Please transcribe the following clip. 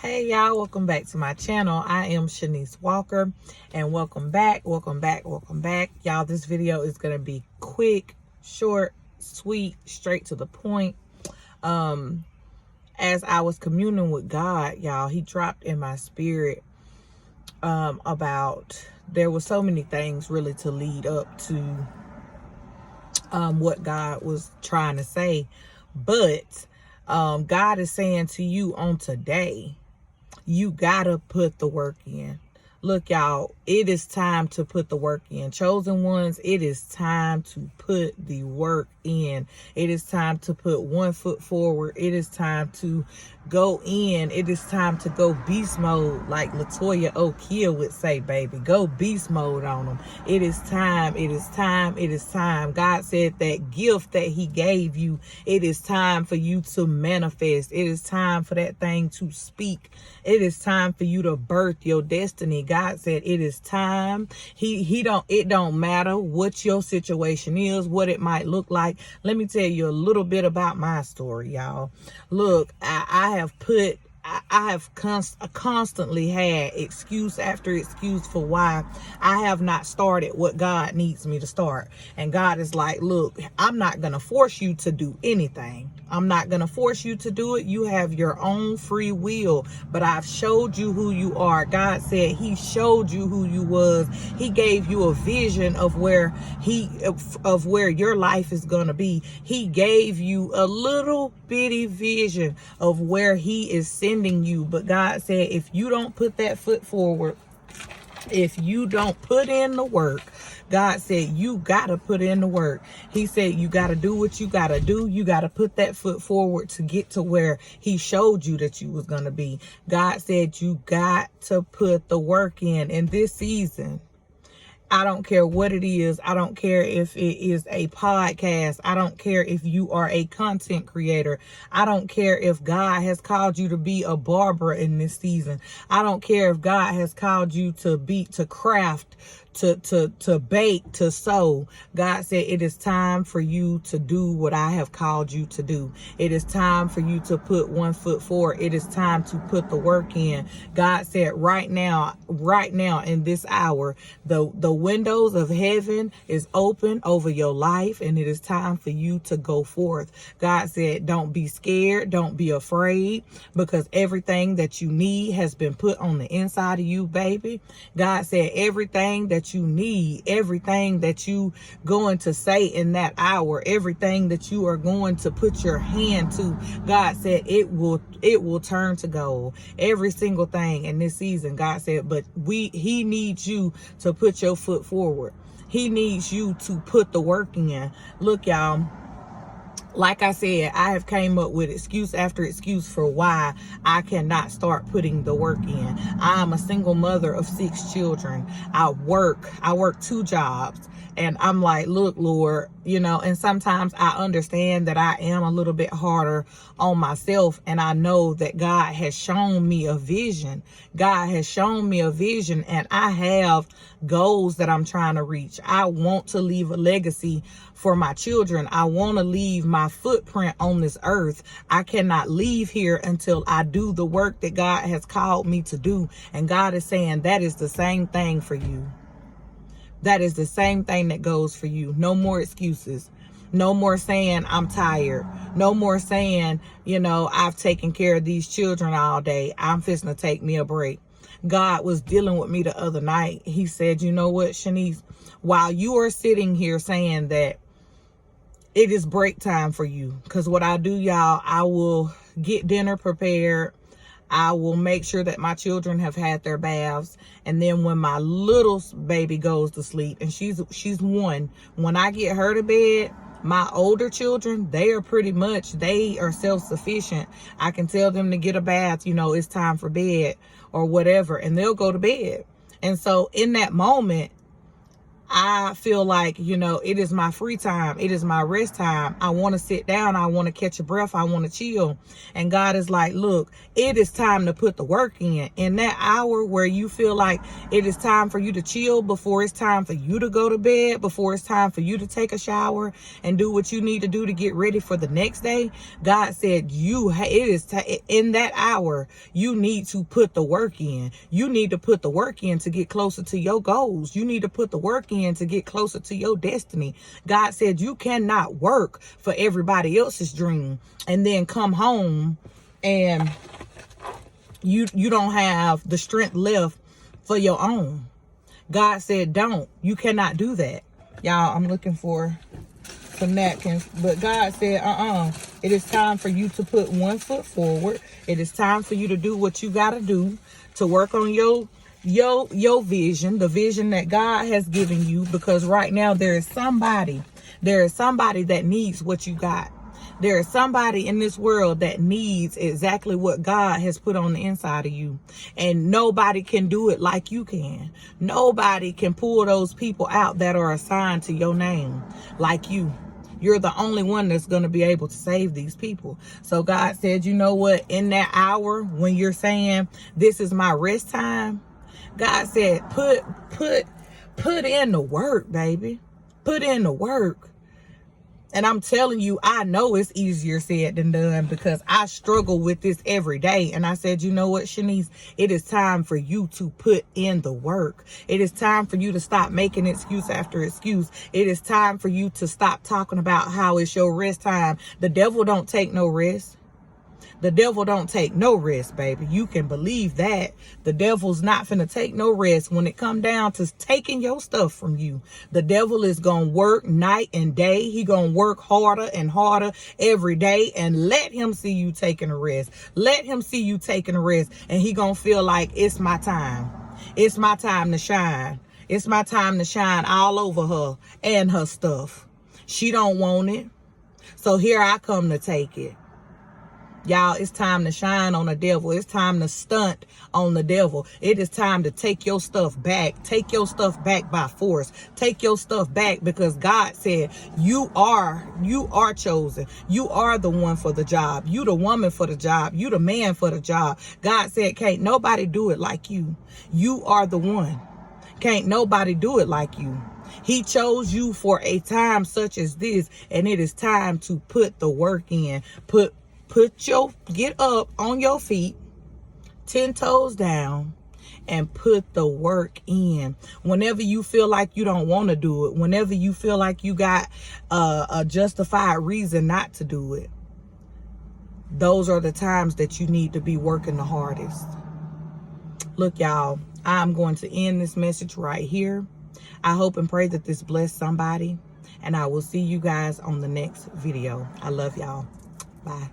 Hey y'all, welcome back to my channel. I am Sha'Nese Walker, and welcome back. Y'all, this video is gonna be quick, short, sweet, straight to the point. As I was communing with God, y'all, he dropped in my spirit about there were so many things really to lead up to what God was trying to say, but God is saying to you on today, you gotta put the work in. Look, y'all, it is time to put the work in. Chosen ones, it is time to put the work in. It is time to put one foot forward. It is time to go in. It is time to go beast mode, like Latoya O'Keefe would say, baby. Go beast mode on them. It is time. It is time. It is time. God said that gift that he gave you, it is time for you to manifest. It is time for that thing to speak. It is time for you to birth your destiny. God said it is time. It don't matter what your situation is, what it might look like. Let me tell you a little bit about my story, y'all. Look, I have constantly had excuse after excuse for why I have not started what God needs me to start. And God is like, look, I'm not going to force you to do anything. I'm not going to force you to do it. You have your own free will, but I've showed you who you are. God said he showed you who you was. He gave you a vision of where your life is going to be. He gave you a little bitty vision of where he is sending you. But God said, if you don't put that foot forward, if you don't put in the work, God said, you got to put in the work. He said, you got to do what you got to do. You got to put that foot forward to get to where he showed you that you was going to be. God said, you got to put the work in this season. I don't care what it is. I don't care if it is a podcast. I don't care if you are a content creator. I don't care if God has called you to be a barber in this season. I don't care if God has called you to craft, to bake, to sew. God said it is time for you to do what I have called you to do. It is time for you to put one foot forward. It is time to put the work in. God said right now in this hour, the windows of heaven is open over your life, and it is time for you to go forth. God said, don't be scared. Don't be afraid, because everything that you need has been put on the inside of you, baby. God said everything that you need, everything that you going to say in that hour, everything that you are going to put your hand to, God said it will turn to gold. Every single thing in this season, God said, but he needs you to put your foot forward. He needs you to put the work in. Look, y'all, like I said, I have came up with excuse after excuse for why I cannot start putting the work in. I'm a single mother of 6 children. I work 2 jobs. And I'm like, look, Lord, and sometimes I understand that I am a little bit harder on myself. And I know that God has shown me a vision. God has shown me a vision, and I have goals that I'm trying to reach. I want to leave a legacy for my children. I want to leave my footprint on this earth. I cannot leave here until I do the work that God has called me to do. And God is saying that is the same thing for you. That is the same thing that goes for you. No more excuses. No more saying I'm tired. No more saying, I've taken care of these children all day. I'm fixing to take me a break. God was dealing with me the other night. He said, you know what, Sha'Nese, while you are sitting here saying that it is break time for you, because what I do, y'all, I will get dinner prepared. I will make sure that my children have had their baths. And then when my little baby goes to sleep, and she's 1, when I get her to bed, my older children, they are self-sufficient. I can tell them to get a bath, it's time for bed or whatever, and they'll go to bed. And so in that moment, I feel like, you know, it is my free time. It is my rest time. I want to sit down. I want to catch a breath. I want to chill. And God is like, look, it is time to put the work in that hour where you feel like it is time for you to chill, before it's time for you to go to bed, before it's time for you to take a shower and do what you need to do to get ready for the next day. God said in that hour, you need to put the work in. You need to put the work in to get closer to your goals. You need to put the work in to get closer to your destiny. God said you cannot work for everybody else's dream and then come home and you don't have the strength left for your own. God said don't. You cannot do that. Y'all, I'm looking for some napkins, but God said it is time for you to put one foot forward. It is time for you to do what you got to do to work on your vision, the vision that God has given you, because right now there is somebody that needs what you got. There is somebody in this world that needs exactly what God has put on the inside of you. And nobody can do it like you can. Nobody can pull those people out that are assigned to your name like you. You're the only one that's going to be able to save these people. So God said, you know what? In that hour when you're saying, this is my rest time, God said, put in the work, baby. Put in the work. And I'm telling you, I know it's easier said than done, because I struggle with this every day. And I said, you know what, Sha'Nese, it is time for you to put in the work. It is time for you to stop making excuse after excuse. It is time for you to stop talking about how it's your rest time. The devil don't take no rest. The devil don't take no rest, baby. You can believe that. The devil's not finna take no rest when it come down to taking your stuff from you. The devil is gonna work night and day. He gonna work harder and harder every day, and let him see you taking a rest. Let him see you taking a rest, and he gonna feel like it's my time. It's my time to shine. It's my time to shine all over her and her stuff. She don't want it, so here I come to take it. Y'all, it's time to shine on the devil. It's time to stunt on the devil. It is time to take your stuff back. Take your stuff back by force. Take your stuff back, because God said you are chosen. You are the one for the job. You the woman for the job. You the man for the job. God said, can't nobody do it like you. You are the one. Can't nobody do it like you. He chose you for a time such as this, and it is time to put the work in. Get up on your feet, 10 toes down, and put the work in. Whenever you feel like you don't want to do it, whenever you feel like you got a justified reason not to do it, those are the times that you need to be working the hardest. Look, y'all, I'm going to end this message right here. I hope and pray that this blessed somebody, and I will see you guys on the next video. I love y'all. Bye.